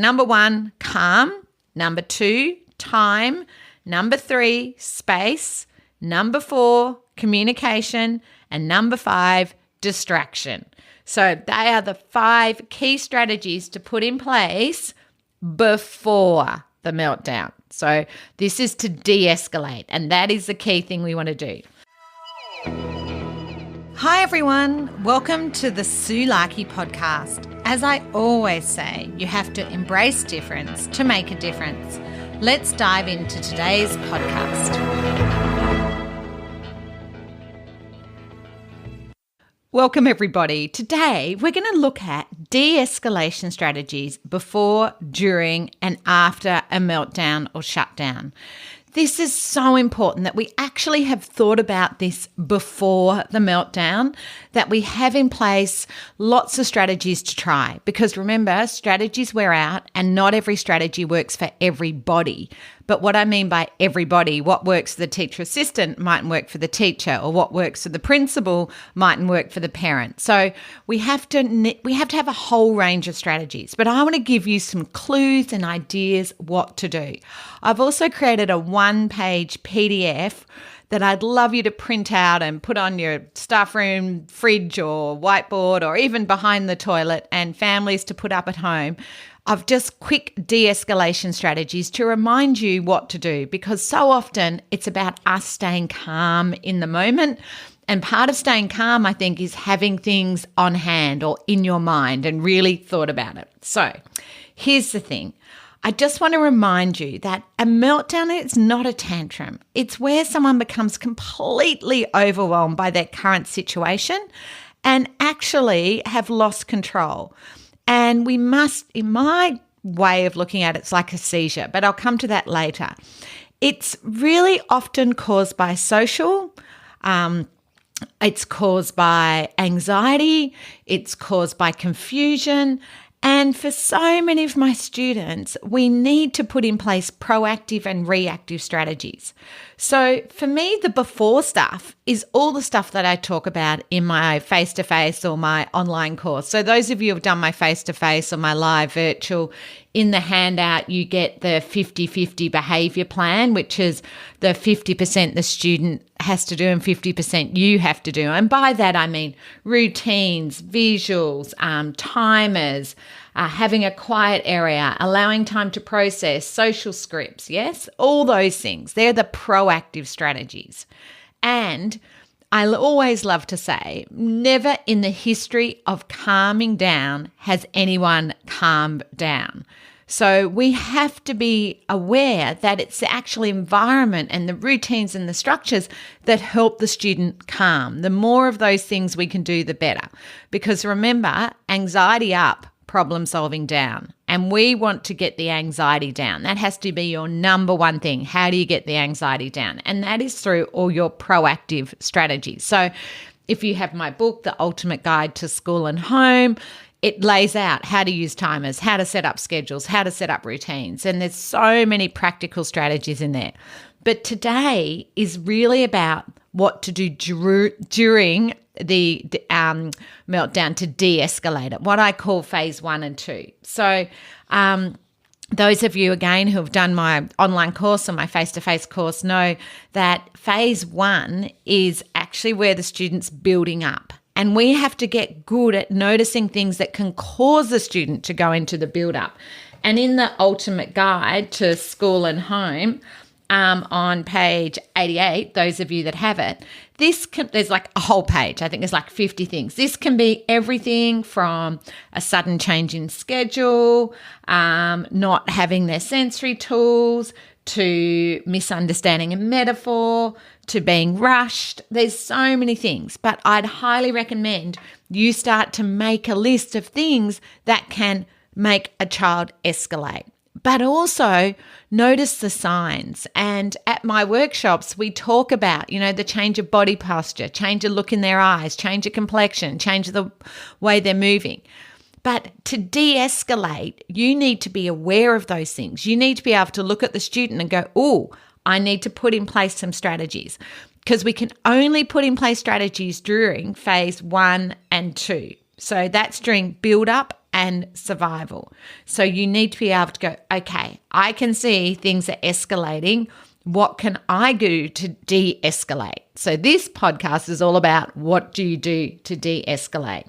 Number 1, calm. Number 2, time. Number 3, space. Number 4, communication. And number 5, distraction. So they are the 5 key strategies to put in place before the meltdown. So this is to de-escalate, and that is the key thing we want to do. Hi everyone, welcome to the Sue Larkey podcast. As I always say, you have to embrace difference to make a difference. Let's dive into today's podcast. Welcome everybody. Today we're going to look at de-escalation strategies before, during and after a meltdown or shutdown. This is so important that we actually have thought about this before the meltdown, that we have in place lots of strategies to try. Because remember, strategies wear out and not every strategy works for everybody. But what I mean by everybody, what works for the teacher assistant mightn't work for the teacher, or what works for the principal mightn't work for the parent. So we have to have a whole range of strategies. But I want to give you some clues and ideas what to do. I've also created a one-page PDF that I'd love you to print out and put on your staff room fridge or whiteboard or even behind the toilet, and families to put up at home, of just quick de-escalation strategies to remind you what to do, because so often it's about us staying calm in the moment. And part of staying calm, I think, is having things on hand or in your mind and really thought about it. So here's the thing. I just want to remind you that a meltdown is not a tantrum. It's where someone becomes completely overwhelmed by their current situation and actually have lost control. And we must, in my way of looking at it, it's like a seizure, but I'll come to that later. It's really often caused by social, it's caused by anxiety, it's caused by confusion. And for so many of my students, we need to put in place proactive and reactive strategies. So for me, the before stuff is all the stuff that I talk about in my face-to-face or my online course. So those of you who have done my face-to-face or my live virtual, in the handout, you get the 50-50 behaviour plan, which is the 50% the student has to do and 50% you have to do. And by that, I mean routines, visuals, timers, having a quiet area, allowing time to process, social scripts, yes? All those things. They're the proactive strategies. And I always love to say, never in the history of calming down has anyone calmed down. So we have to be aware that it's the actual environment and the routines and the structures that help the student calm. The more of those things we can do, the better. Because remember, anxiety up, problem solving down. And we want to get the anxiety down. That has to be your number one thing. How do you get the anxiety down? And that is through all your proactive strategies. So if you have my book, The Ultimate Guide to School and Home, it lays out how to use timers, how to set up schedules, how to set up routines. And there's so many practical strategies in there. But today is really about what to do during the meltdown to de-escalate it, what I call phase 1 and 2. So those of you, again, who have done my online course or my face-to-face course know that phase 1 is actually where the student's building up. And we have to get good at noticing things that can cause the student to go into the build-up. And in the Ultimate Guide to School and Home, on page 88, those of you that have it, there's like a whole page. I think there's like 50 things. This can be everything from a sudden change in schedule, not having their sensory tools, to misunderstanding a metaphor, to being rushed. There's so many things, but I'd highly recommend you start to make a list of things that can make a child escalate. But also notice the signs. And at my workshops, we talk about, the change of body posture, change of look in their eyes, change of complexion, change of the way they're moving. But to de-escalate, you need to be aware of those things. You need to be able to look at the student and go, oh, I need to put in place some strategies, because we can only put in place strategies during phase 1 and 2. So that's during build up and survival. So you need to be able to go, okay, I can see things are escalating. What can I do to de-escalate? So this podcast is all about what do you do to de-escalate.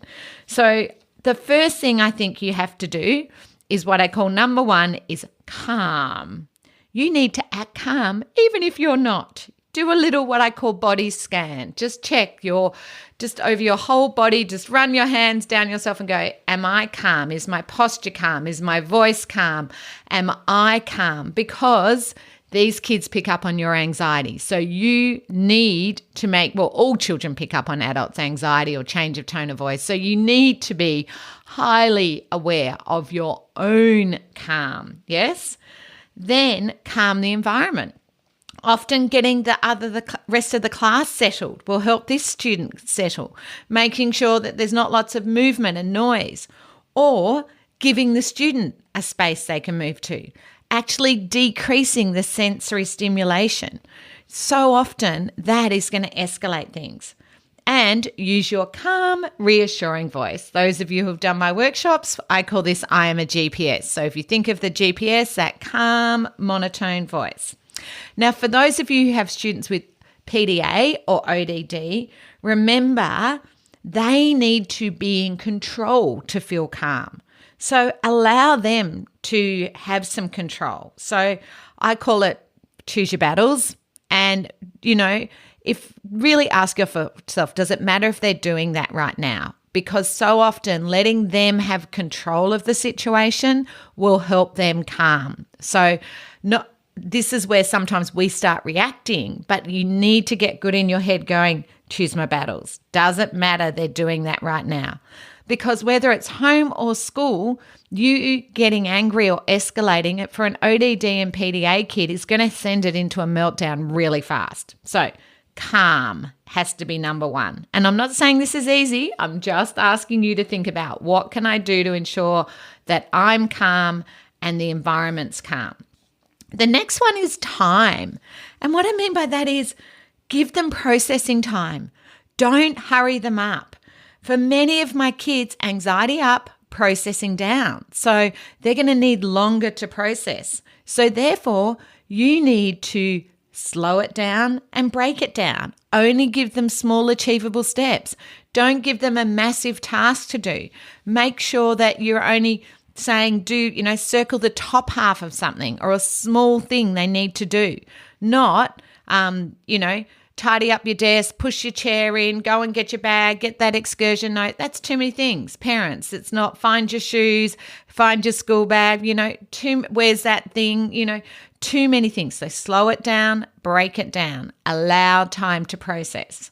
So the first thing I think you have to do is what I call number one is calm. You need to act calm even if you're not. Do a little what I call body scan. Just check just over your whole body, just run your hands down yourself and go, am I calm? Is my posture calm? Is my voice calm? Am I calm? Because these kids pick up on your anxiety. So you need to all children pick up on adults' anxiety or change of tone of voice. So you need to be highly aware of your own calm, yes? Then calm the environment. Often getting the rest of the class settled will help this student settle, making sure that there's not lots of movement and noise, or giving the student a space they can move to, actually decreasing the sensory stimulation. So often that is going to escalate things. And use your calm, reassuring voice. Those of you who've done my workshops, I call this I am a GPS. So if you think of the GPS, that calm, monotone voice. Now, for those of you who have students with PDA or ODD, remember they need to be in control to feel calm. So allow them to have some control. So I call it choose your battles. And, if really ask yourself, does it matter if they're doing that right now? Because so often letting them have control of the situation will help them calm. So this is where sometimes we start reacting, but you need to get good in your head going, choose my battles. Doesn't matter they're doing that right now. Because whether it's home or school, you getting angry or escalating it for an ODD and PDA kid is going to send it into a meltdown really fast. So calm has to be number one. And I'm not saying this is easy. I'm just asking you to think about what can I do to ensure that I'm calm and the environment's calm. The next one is time. And what I mean by that is give them processing time. Don't hurry them up. For many of my kids, anxiety up, processing down. So they're going to need longer to process. So therefore, you need to slow it down and break it down. Only give them small achievable steps. Don't give them a massive task to do. Make sure that you're only saying circle the top half of something or a small thing they need to do. Not, tidy up your desk, push your chair in, go and get your bag, get that excursion note. That's too many things. Parents, it's not find your shoes, find your school bag, where's that thing, too many things. So slow it down, break it down, allow time to process.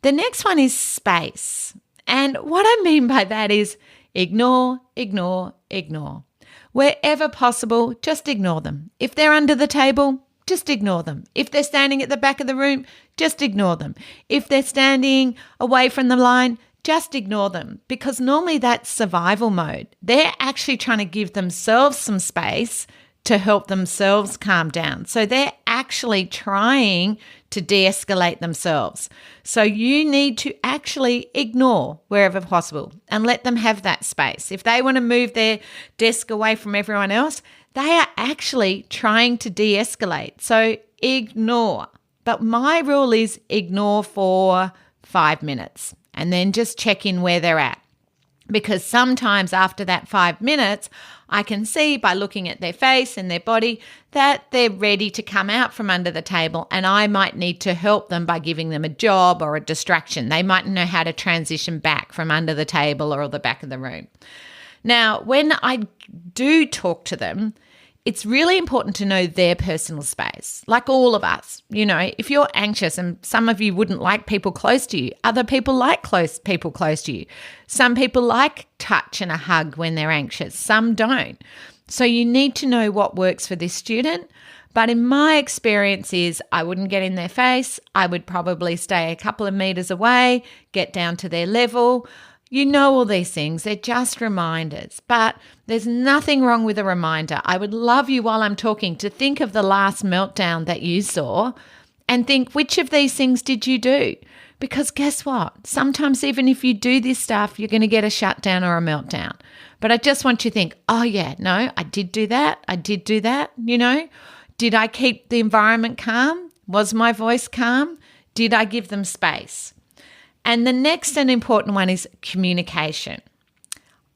The next one is space. And what I mean by that is ignore, ignore, ignore. Wherever possible, just ignore them. If they're under the table, just ignore them. If they're standing at the back of the room, just ignore them. If they're standing away from the line, just ignore them, because normally that's survival mode. They're actually trying to give themselves some space to help themselves calm down. So they're actually trying to de-escalate themselves. So you need to actually ignore wherever possible and let them have that space. If they want to move their desk away from everyone else, they are actually trying to de-escalate. So ignore. But my rule is ignore for 5 minutes and then just check in where they're at. Because sometimes after that 5 minutes, I can see by looking at their face and their body that they're ready to come out from under the table, and I might need to help them by giving them a job or a distraction. They might know how to transition back from under the table or the back of the room. Now, when I do talk to them, it's really important to know their personal space, like all of us. If you're anxious, and some of you wouldn't like people close to you, other people like people close to you. Some people like touch and a hug when they're anxious, some don't. So you need to know what works for this student. But in my experience is I wouldn't get in their face. I would probably stay a couple of meters away, get down to their level. All these things, they're just reminders, but there's nothing wrong with a reminder. I would love you while I'm talking to think of the last meltdown that you saw and think, which of these things did you do? Because guess what? Sometimes even if you do this stuff, you're going to get a shutdown or a meltdown. But I just want you to think, oh yeah, no, I did do that. Did I keep the environment calm? Was my voice calm? Did I give them space? And the next and important one is communication.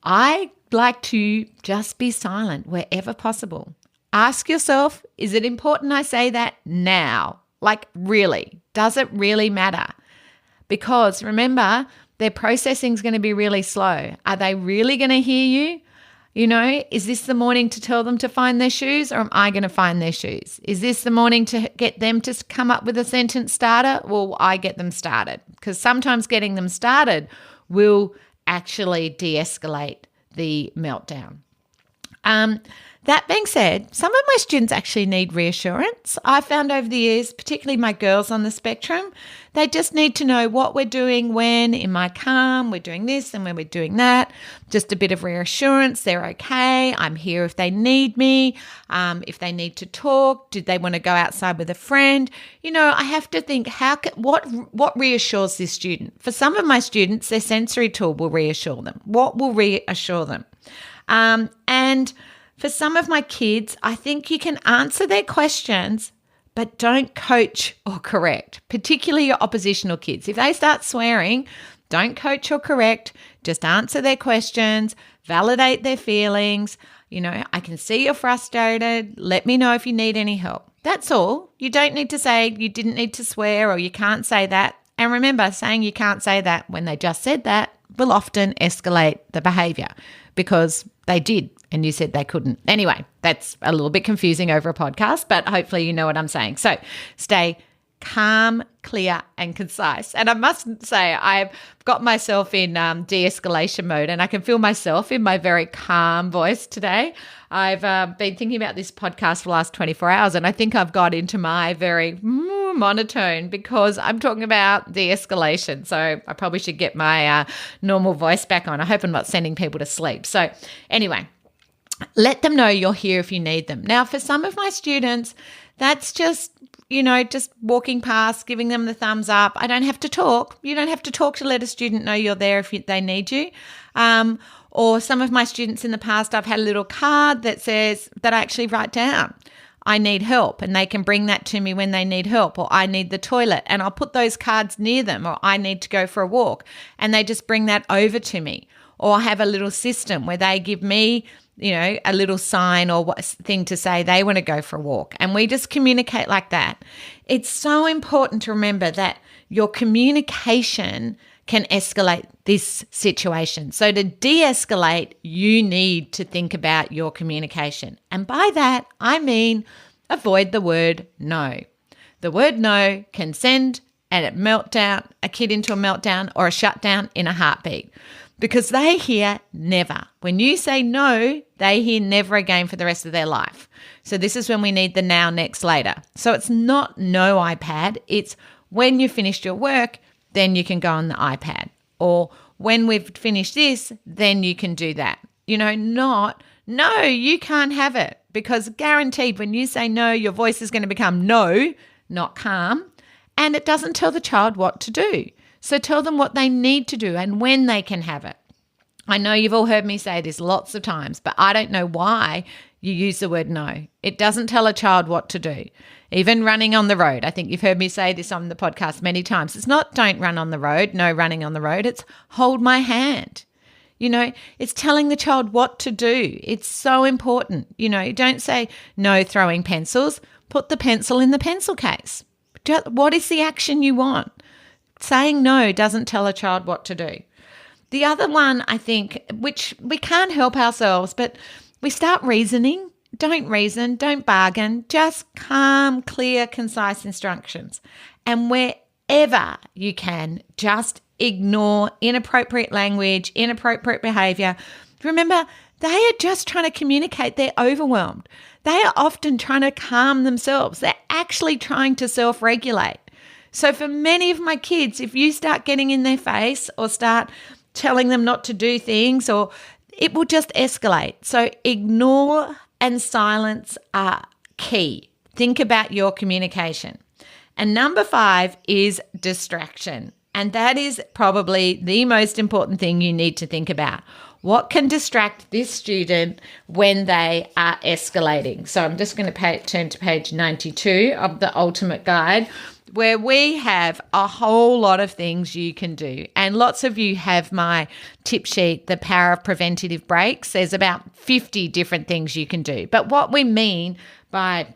I like to just be silent wherever possible. Ask yourself, is it important I say that now? Like really, does it really matter? Because remember, their processing is going to be really slow. Are they really going to hear you? Is this the morning to tell them to find their shoes, or am I going to find their shoes? Is this the morning to get them to come up with a sentence starter? Well, I get them started, because sometimes getting them started will actually de-escalate the meltdown. That being said, some of my students actually need reassurance. I found over the years, particularly my girls on the spectrum, they just need to know what we're doing when in my calm, we're doing this and when we're doing that. Just a bit of reassurance, they're okay, I'm here if they need me, if they need to talk, do they want to go outside with a friend? I have to think, what reassures this student? For some of my students, their sensory tool will reassure them. What will reassure them? And for some of my kids, I think you can answer their questions, but don't coach or correct, particularly your oppositional kids. If they start swearing, don't coach or correct, just answer their questions, validate their feelings. I can see you're frustrated. Let me know if you need any help. That's all. You don't need to say you didn't need to swear or you can't say that. And remember, saying you can't say that when they just said that will often escalate the behavior because they did and you said they couldn't. Anyway, that's a little bit confusing over a podcast, but hopefully you know what I'm saying. So stay calm, clear, and concise. And I must say, I've got myself in de-escalation mode, and I can feel myself in my very calm voice today. I've been thinking about this podcast for the last 24 hours, and I think I've got into my very monotone because I'm talking about de-escalation. So I probably should get my normal voice back on. I hope I'm not sending people to sleep. So anyway, let them know you're here if you need them. Now, for some of my students, that's just walking past, giving them the thumbs up. I don't have to talk. You don't have to talk to let a student know you're there if they need you. Or some of my students in the past, I've had a little card that says that I actually write down, I need help, and they can bring that to me when they need help, or I need the toilet, and I'll put those cards near them, or I need to go for a walk, and they just bring that over to me. Or I have a little system where they give me a little sign or thing to say they want to go for a walk. And we just communicate like that. It's so important to remember that your communication can escalate this situation. So to de-escalate, you need to think about your communication. And by that, I mean avoid the word no. The word no can send a kid into a meltdown or a shutdown in a heartbeat. Because they hear never. When you say no, they hear never again for the rest of their life. So this is when we need the now, next, later. So it's not no iPad. It's when you've finished your work, then you can go on the iPad. Or when we've finished this, then you can do that. Not, no, you can't have it. Because guaranteed when you say no, your voice is going to become no, not calm. And it doesn't tell the child what to do. So tell them what they need to do and when they can have it. I know you've all heard me say this lots of times, but I don't know why you use the word no. It doesn't tell a child what to do. Even running on the road. I think you've heard me say this on the podcast many times. It's not don't run on the road, no running on the road. It's hold my hand. It's telling the child what to do. It's so important. Don't say no throwing pencils. Put the pencil in the pencil case. What is the action you want? Saying no doesn't tell a child what to do. The other one, I think, which we can't help ourselves, but we start reasoning. Don't reason, don't bargain, just calm, clear, concise instructions. And wherever you can, just ignore inappropriate language, inappropriate behavior. Remember, they are just trying to communicate. They're overwhelmed. They are often trying to calm themselves. They're actually trying to self-regulate. So for many of my kids, if you start getting in their face or start telling them not to do things, or it will just escalate. So ignore and silence are key. Think about your communication. And number 5 is distraction. And that is probably the most important thing you need to think about. what can distract this student when they are escalating. So I'm just going to turn to page 92 of the Ultimate Guide, where we have a whole lot of things you can do. And lots of you have my tip sheet, The Power of Preventative Breaks. There's about 50 different things you can do. But what we mean by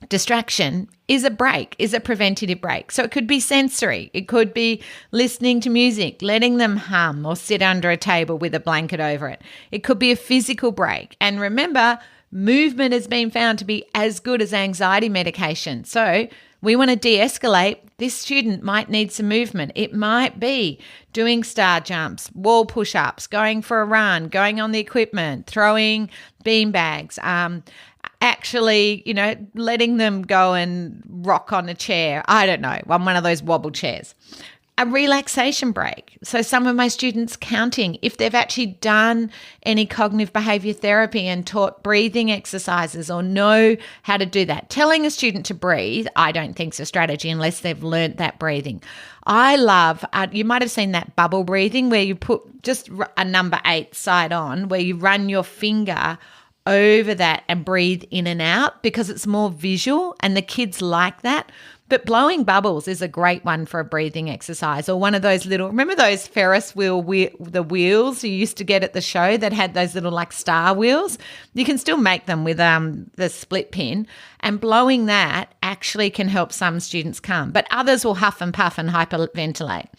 distraction is a break, is a preventative break. So it could be sensory. It could be listening to music, letting them hum or sit under a table with a blanket over it. It could be a physical break. And remember, movement has been found to be as good as anxiety medication. So we want to de-escalate. This student might need some movement. It might be doing star jumps, wall push-ups, going for a run, going on the equipment, throwing bean bags, actually, letting them go and rock on a chair. I don't know, on one of those wobble chairs. A relaxation break. So some of my students counting, if they've actually done any cognitive behavior therapy and taught breathing exercises or know how to do that. Telling a student to breathe, I don't think is a strategy unless they've learnt that breathing. I love, you might have seen that bubble breathing where you put just a number 8 side on, where you run your finger over that and breathe in and out because it's more visual and the kids like that. But blowing bubbles is a great one for a breathing exercise, or one of those little, remember those Ferris the wheels you used to get at the show that had those little like star wheels? You can still make them with the split pin, and blowing that actually can help some students calm, but others will huff and puff and hyperventilate.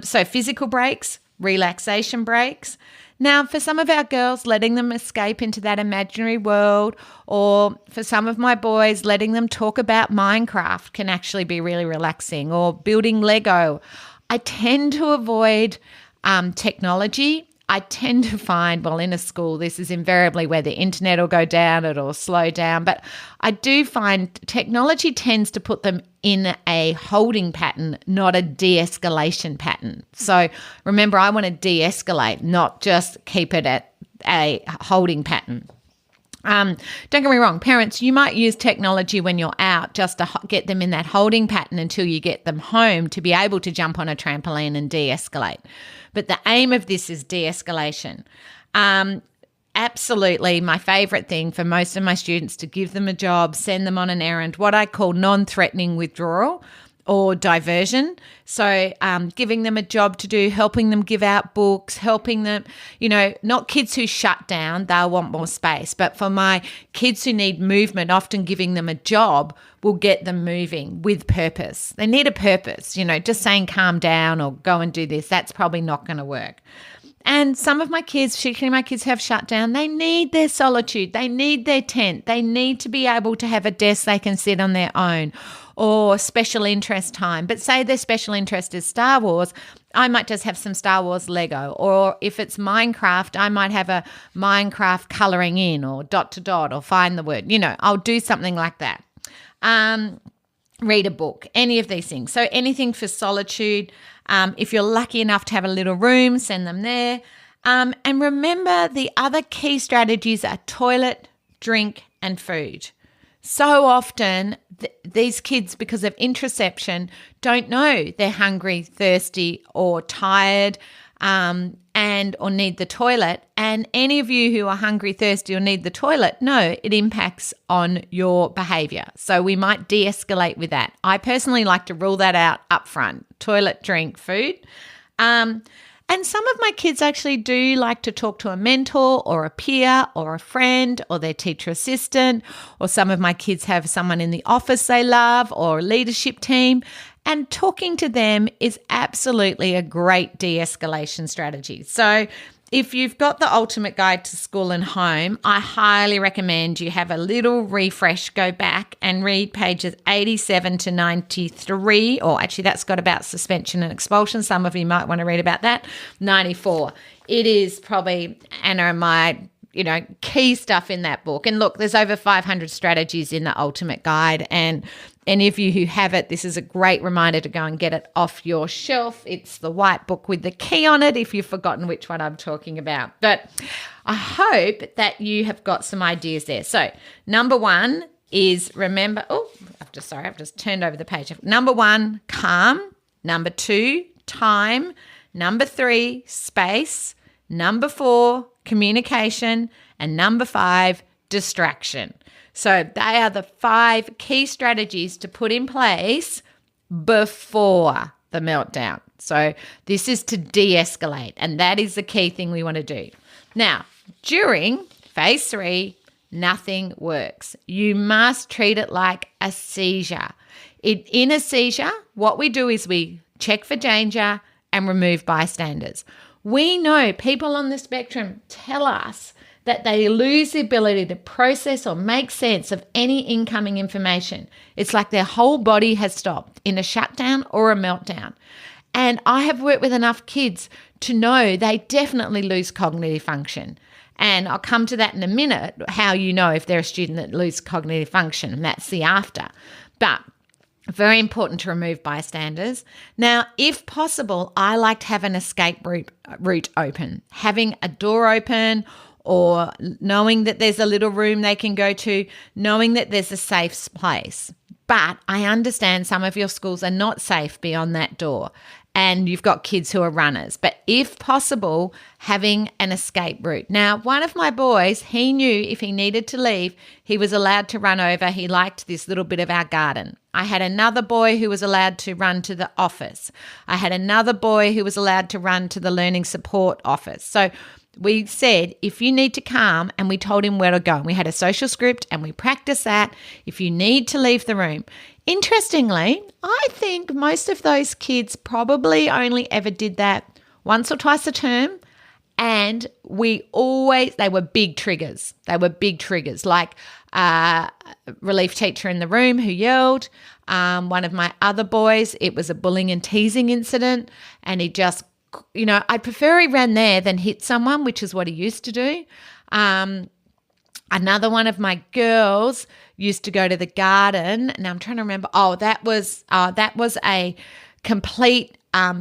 So physical breaks, relaxation breaks. Now, for some of our girls, letting them escape into that imaginary world, or for some of my boys, letting them talk about Minecraft can actually be really relaxing, or building Lego. I tend to avoid technology. I tend to find, well, in a school, this is invariably where the internet will go down, it'll slow down. But I do find technology tends to put them in a holding pattern, not a de-escalation pattern. So remember, I want to de-escalate, not just keep it at a holding pattern. Don't get me wrong, parents, you might use technology when you're out just to get them in that holding pattern until you get them home to be able to jump on a trampoline and de-escalate. But the aim of this is de-escalation. Absolutely my favorite thing for most of my students to give them a job, send them on an errand, what I call non-threatening withdrawal or diversion. So giving them a job to do, helping them give out books, helping them, not kids who shut down, they'll want more space. But for my kids who need movement, often giving them a job will get them moving with purpose. They need a purpose, just saying calm down or go and do this, that's probably not going to work. And some of my kids, particularly my kids who have shut down, they need their solitude. They need their tent. They need to be able to have a desk they can sit on their own, or special interest time. But say their special interest is Star Wars, I might just have some Star Wars Lego. Or if it's Minecraft, I might have a Minecraft colouring in, or dot to dot, or find the word. I'll do something like that. Read a book, any of these things. So anything for solitude. If you're lucky enough to have a little room, send them there. And remember, the other key strategies are toilet, drink, and food. So often these kids, because of introception, don't know they're hungry, thirsty, or tired, or need the toilet. And any of you who are hungry, thirsty, or need the toilet know it impacts on your behaviour. So we might de-escalate with that. I personally like to rule that out up front: toilet, drink, food. And some of my kids actually do like to talk to a mentor or a peer or a friend or their teacher assistant, or some of my kids have someone in the office they love, or a leadership team. And talking to them is absolutely a great de-escalation strategy. So if you've got the Ultimate Guide to School and Home, I highly recommend you have a little refresh, go back and read pages 87 to 93, or actually that's got about suspension and expulsion. Some of you might want to read about that. 94. It is probably, Anna and my key stuff in that book. And look, there's over 500 strategies in the Ultimate Guide, and any of you who have it, this is a great reminder to go and get it off your shelf. It's the white book with the key on it if you've forgotten which one I'm talking about. But I hope that you have got some ideas there. So number one is remember, I've just turned over the page. Number one, calm. Number two, time. Number three, space. Number 4, communication. And number 5, distraction. So they are the 5 key strategies to put in place before the meltdown. So this is to de-escalate, and that is the key thing we want to do. Now, during phase 3, nothing works. You must treat it like a seizure. In a seizure, what we do is we check for danger and remove bystanders. We know people on the spectrum tell us that they lose the ability to process or make sense of any incoming information. It's like their whole body has stopped in a shutdown or a meltdown. And I have worked with enough kids to know they definitely lose cognitive function. And I'll come to that in a minute, how you know if they're a student that loses cognitive function, and that's the after. But very important to remove bystanders. Now, if possible, I like to have an escape route open. Having a door open, or knowing that there's a little room they can go to, knowing that there's a safe place. But I understand some of your schools are not safe beyond that door, and you've got kids who are runners. But if possible, having an escape route. Now, one of my boys, he knew if he needed to leave, he was allowed to run over. He liked this little bit of our garden. I had another boy who was allowed to run to the office. I had another boy who was allowed to run to the learning support office. So we said, if you need to calm, and we told him where to go. We had a social script and we practiced that. If you need to leave the room. Interestingly, I think most of those kids probably only ever did that once or twice a term. And they were big triggers. They were big triggers, like a relief teacher in the room who yelled. One of my other boys, it was a bullying and teasing incident, and he just, I'd prefer he ran there than hit someone, which is what he used to do. Another one of my girls used to go to the garden. Now I'm trying to remember. That was a complete,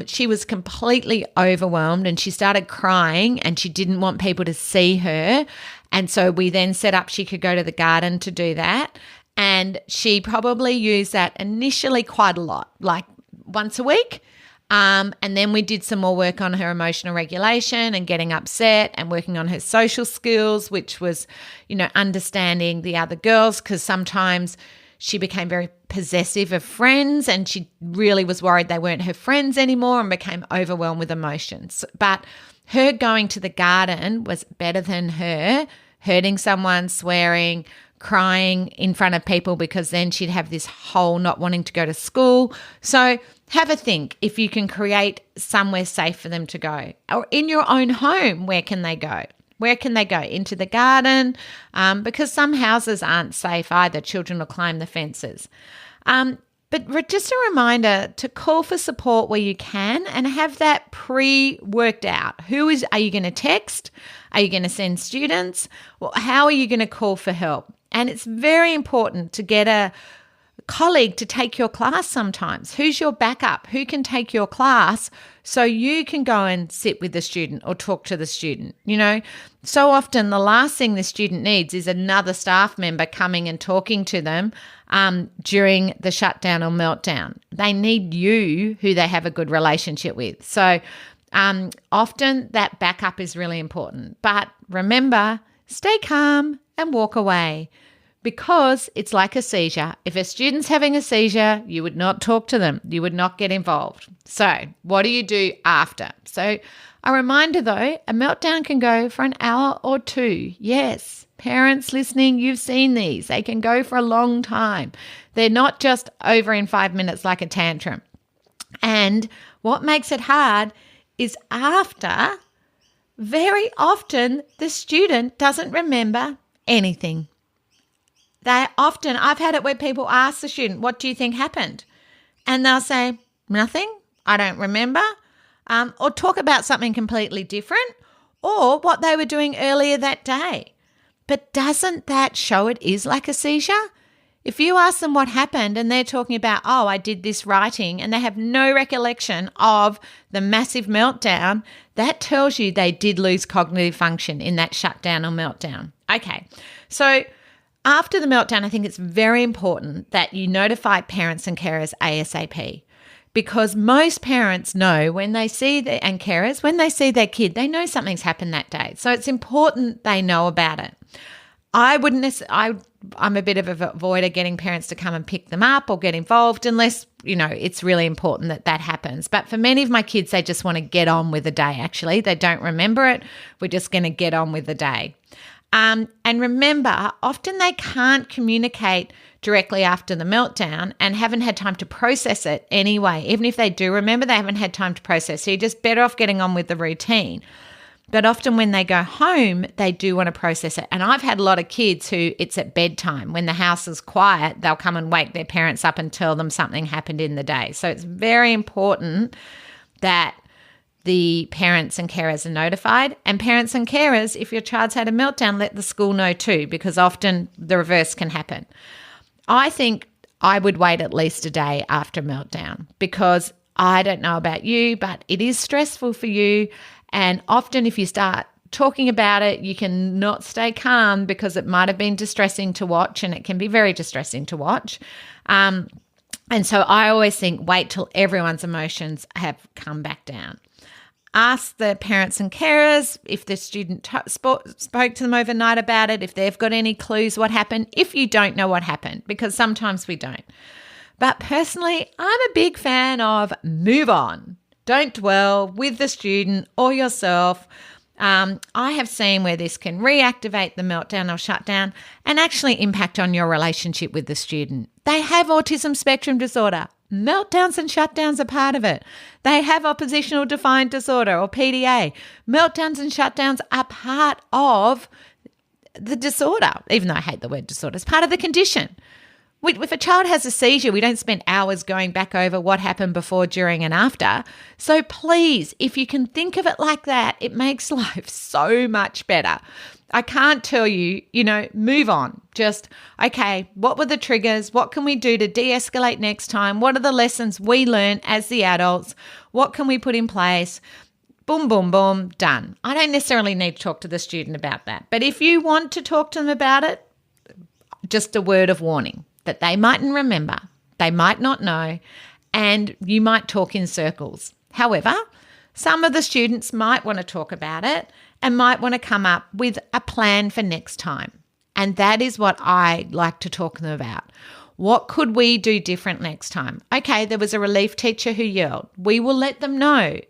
she was completely overwhelmed, and she started crying, and she didn't want people to see her. And so we then set up she could go to the garden to do that. And she probably used that initially quite a lot, like once a week. And then we did some more work on her emotional regulation and getting upset, and working on her social skills, which was, understanding the other girls, because sometimes she became very possessive of friends, and she really was worried they weren't her friends anymore and became overwhelmed with emotions. But her going to the garden was better than her hurting someone, swearing, crying in front of people, because then she'd have this whole not wanting to go to school. So have a think if you can create somewhere safe for them to go. Or in your own home, where can they go? Where can they go? Into the garden? Because some houses aren't safe either. Children will climb the fences. But just a reminder to call for support where you can, and have that pre-worked out. Are you going to text? Are you going to send students? Well, how are you going to call for help? And it's very important to get a colleague to take your class sometimes. Who's your backup? Who can take your class so you can go and sit with the student or talk to the student? So often the last thing the student needs is another staff member coming and talking to them during the shutdown or meltdown. They need you, who they have a good relationship with. So often that backup is really important. But remember, stay calm and walk away, because it's like a seizure. If a student's having a seizure, you would not talk to them. You would not get involved. So what do you do after? So a reminder though, a meltdown can go for an hour or 2. Yes, parents listening, you've seen these. They can go for a long time. They're not just over in 5 minutes like a tantrum. And what makes it hard is after, very often the student doesn't remember anything. I've had it where people ask the student, what do you think happened? And they'll say, nothing, I don't remember, or talk about something completely different, or what they were doing earlier that day. But doesn't that show it is like a seizure? If you ask them what happened and they're talking about, I did this writing, and they have no recollection of the massive meltdown, that tells you they did lose cognitive function in that shutdown or meltdown. Okay, so after the meltdown, I think it's very important that you notify parents and carers ASAP, because most parents know when they see and carers, when they see their kid, they know something's happened that day. So it's important they know about it. I'm a bit of a avoider getting parents to come and pick them up or get involved unless, it's really important that happens. But for many of my kids, they just want to get on with the day, actually. They don't remember it. We're just going to get on with the day. And remember, often they can't communicate directly after the meltdown and haven't had time to process it anyway. Even if they do remember, they haven't had time to process. So you're just better off getting on with the routine. But often when they go home, they do want to process it. And I've had a lot of kids who it's at bedtime. When the house is quiet, they'll come and wake their parents up and tell them something happened in the day. So it's very important that the parents and carers are notified. And parents and carers, if your child's had a meltdown, let the school know too, because often the reverse can happen. I think I would wait at least a day after meltdown, because I don't know about you, but it is stressful for you. And often if you start talking about it, you can not stay calm because it might have been distressing to watch, and it can be very distressing to watch. And so I always think wait till everyone's emotions have come back down. Ask the parents and carers if the student spoke to them overnight about it, if they've got any clues what happened, if you don't know what happened, because sometimes we don't. But personally, I'm a big fan of move on. Don't dwell with the student or yourself. I have seen where this can reactivate the meltdown or shutdown and actually impact on your relationship with the student. They have autism spectrum disorder. Meltdowns and shutdowns are part of it. They have oppositional defiant disorder or PDA. Meltdowns and shutdowns are part of the disorder, even though I hate the word disorder. It's part of the condition. If a child has a seizure, we don't spend hours going back over what happened before, during, and after. So please, if you can think of it like that, it makes life so much better. I can't tell you, move on. Just, okay, what were the triggers? What can we do to de-escalate next time? What are the lessons we learn as the adults? What can we put in place? Boom, boom, boom, done. I don't necessarily need to talk to the student about that. But if you want to talk to them about it, just a word of warning that they mightn't remember, they might not know, and you might talk in circles. However, some of the students might want to talk about it and might want to come up with a plan for next time. And that is what I like to talk to them about. What could we do different next time? Okay, there was a relief teacher who yelled. We will let them know.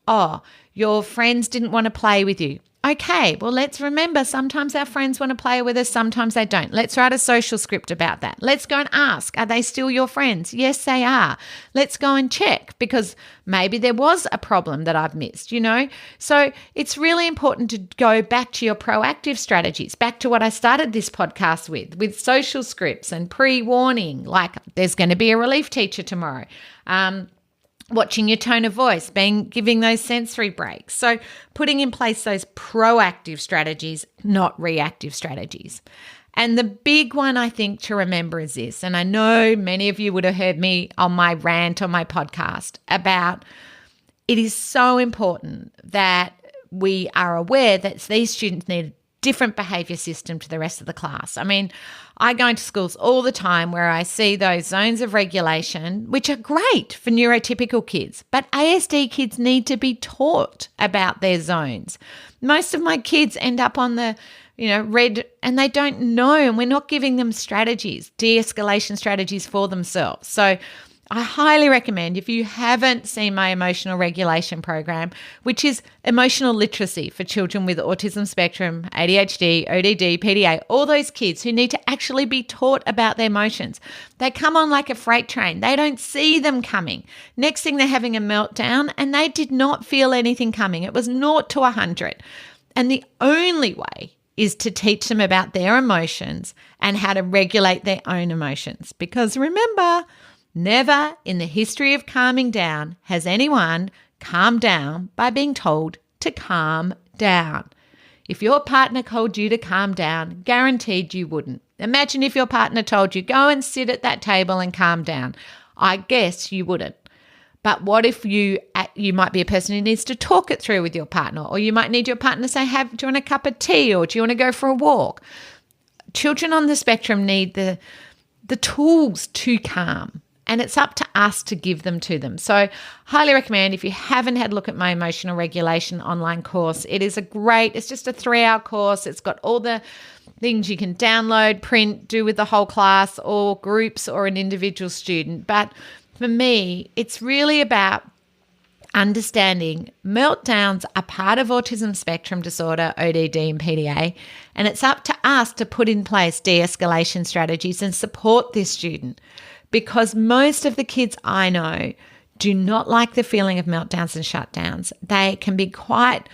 Oh, your friends didn't want to play with you. Okay, well, let's remember sometimes our friends want to play with us, sometimes they don't. Let's write a social script about that. Let's go and ask, are they still your friends? Yes, they are. Let's go and check, because maybe there was a problem that I've missed, So it's really important to go back to your proactive strategies, back to what I started this podcast with social scripts and pre-warning, like there's going to be a relief teacher tomorrow. Watching your tone of voice, giving those sensory breaks. So putting in place those proactive strategies, not reactive strategies. And the big one I think to remember is this, and I know many of you would have heard me on my rant on my podcast about it is so important that we are aware that these students need a different behaviour system to the rest of the class. I mean, I go into schools all the time where I see those zones of regulation, which are great for neurotypical kids, but ASD kids need to be taught about their zones. Most of my kids end up on the red, and they don't know, and we're not giving them strategies, de-escalation strategies for themselves. So I highly recommend, if you haven't seen my emotional regulation program, which is emotional literacy for children with autism spectrum, ADHD, ODD, PDA, all those kids who need to actually be taught about their emotions. They come on like a freight train. They don't see them coming. Next thing, they're having a meltdown, and they did not feel anything coming. It was 0 to 100. And the only way is to teach them about their emotions and how to regulate their own emotions. Because remember, never in the history of calming down has anyone calmed down by being told to calm down. If your partner told you to calm down, guaranteed you wouldn't. Imagine if your partner told you, go and sit at that table and calm down. I guess you wouldn't. But what if you might be a person who needs to talk it through with your partner, or you might need your partner to say, do you want a cup of tea, or do you want to go for a walk? Children on the spectrum need the tools to calm. and it's up to us to give them to them. So highly recommend, if you haven't had a look at my emotional regulation online course, it's just a 3-hour course. It's got all the things you can download, print, do with the whole class or groups or an individual student. But for me, it's really about understanding meltdowns are part of autism spectrum disorder, ODD and PDA, and it's up to us to put in place de-escalation strategies and support this student, because most of the kids I know do not like the feeling of meltdowns and shutdowns. They can be quite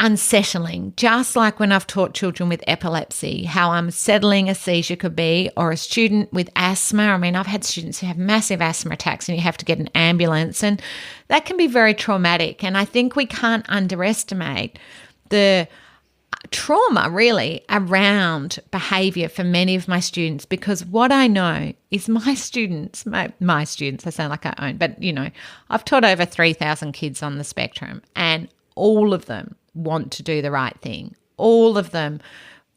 unsettling, just like when I've taught children with epilepsy, how unsettling a seizure could be, or a student with asthma. I mean, I've had students who have massive asthma attacks and you have to get an ambulance, and that can be very traumatic. And I think we can't underestimate the trauma really around behaviour for many of my students, because what I know is my students, I sound like I own, but I've taught over 3,000 kids on the spectrum, and all of them want to do the right thing. All of them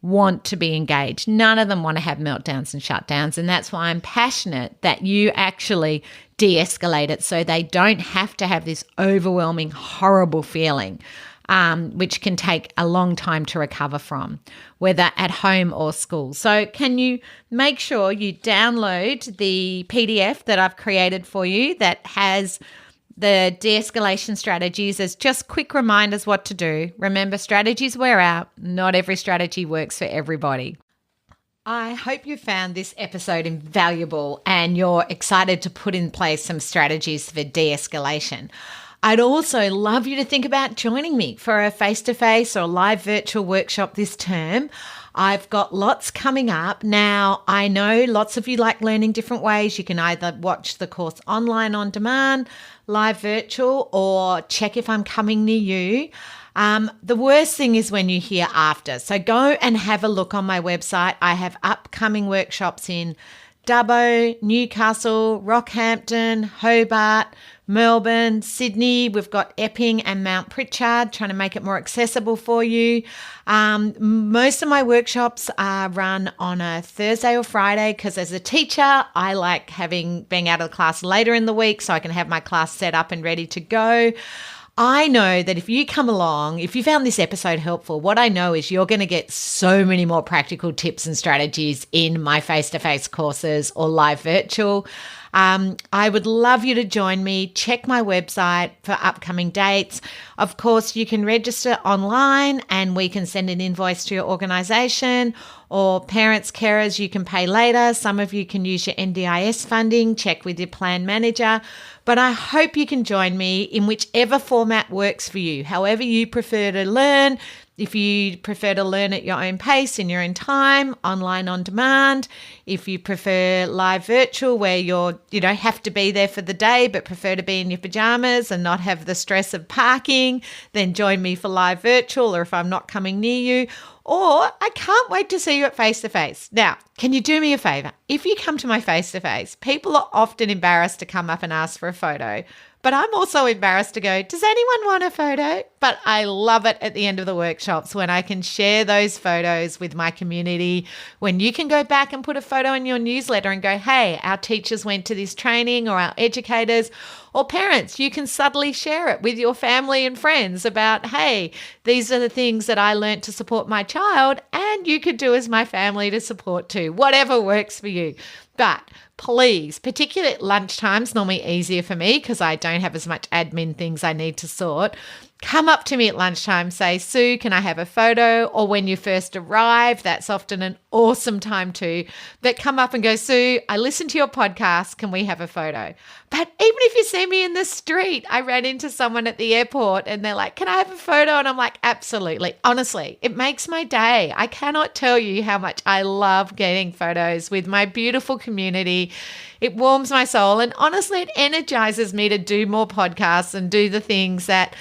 want to be engaged. None of them want to have meltdowns and shutdowns. And that's why I'm passionate that you actually de-escalate it so they don't have to have this overwhelming, horrible feeling, which can take a long time to recover from, whether at home or school. So can you make sure you download the PDF that I've created for you that has the de-escalation strategies as just quick reminders what to do. Remember, strategies wear out. Not every strategy works for everybody. I hope you found this episode invaluable and you're excited to put in place some strategies for de-escalation. I'd also love you to think about joining me for a face-to-face or live virtual workshop this term. I've got lots coming up. Now, I know lots of you like learning different ways. You can either watch the course online on demand, live virtual, or check if I'm coming near you. The worst thing is when you hear after. So go and have a look on my website. I have upcoming workshops in Dubbo, Newcastle, Rockhampton, Hobart, Melbourne, Sydney. We've got Epping and Mount Pritchard, trying to make it more accessible for you. Most of my workshops are run on a Thursday or Friday because as a teacher, I like being out of the class later in the week so I can have my class set up and ready to go. I know that if you come along, if you found this episode helpful, what I know is you're going to get so many more practical tips and strategies in my face-to-face courses or live virtual. I would love you to join me. Check my website for upcoming dates. Of course, you can register online and we can send an invoice to your organisation, or parents, carers, you can pay later. Some of you can use your NDIS funding. Check with your plan manager. But I hope you can join me in whichever format works for you, however you prefer to learn. If you prefer to learn at your own pace in your own time, online on demand. If you prefer live virtual where you don't have to be there for the day but prefer to be in your pajamas and not have the stress of parking, then join me for live virtual, or if I'm not coming near you. Or I can't wait to see you at face-to-face. Now, can you do me a favour? If you come to my face-to-face, people are often embarrassed to come up and ask for a photo. But I'm also embarrassed to go, does anyone want a photo? But I love it at the end of the workshops when I can share those photos with my community, when you can go back and put a photo in your newsletter and go, hey, our teachers went to this training, or our educators, or parents, you can subtly share it with your family and friends about, hey, these are the things that I learned to support my child, and you could do as my family to support too, whatever works for you. But please, particularly at lunchtime's normally easier for me because I don't have as much admin things I need to sort. Come up to me at lunchtime, say, Sue, can I have a photo? Or when you first arrive, that's often an awesome time too. But come up and go, Sue, I listened to your podcast. Can we have a photo? But even if you see me in the street, I ran into someone at the airport and they're like, can I have a photo? And I'm like, absolutely. Honestly, it makes my day. I cannot tell you how much I love getting photos with my beautiful community. It warms my soul. And honestly, it energizes me to do more podcasts and do the things that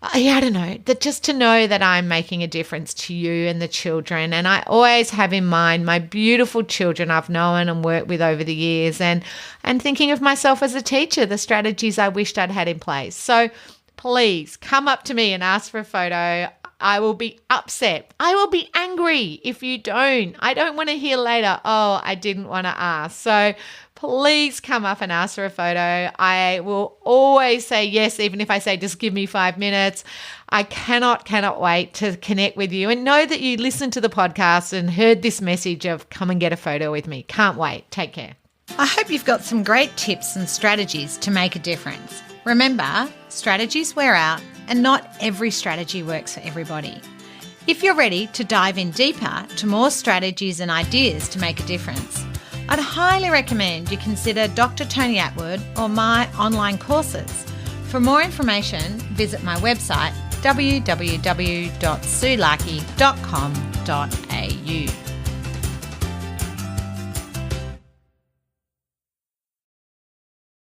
I don't know, that just to know that I'm making a difference to you and the children. And I always have in mind my beautiful children I've known and worked with over the years, and thinking of myself as a teacher, the strategies I wished I'd had in place. So please come up to me and ask for a photo. I will be upset. I will be angry if you don't. I don't want to hear later, oh, I didn't want to ask. So please come up and ask for a photo. I will always say yes, even if I say just give me 5 minutes. I cannot wait to connect with you and know that you listened to the podcast and heard this message of come and get a photo with me. Can't wait. Take care. I hope you've got some great tips and strategies to make a difference. Remember, strategies wear out and not every strategy works for everybody. If you're ready to dive in deeper to more strategies and ideas to make a difference, I'd highly recommend you consider Dr. Tony Atwood or my online courses. For more information, visit my website www.sulaki.com.au.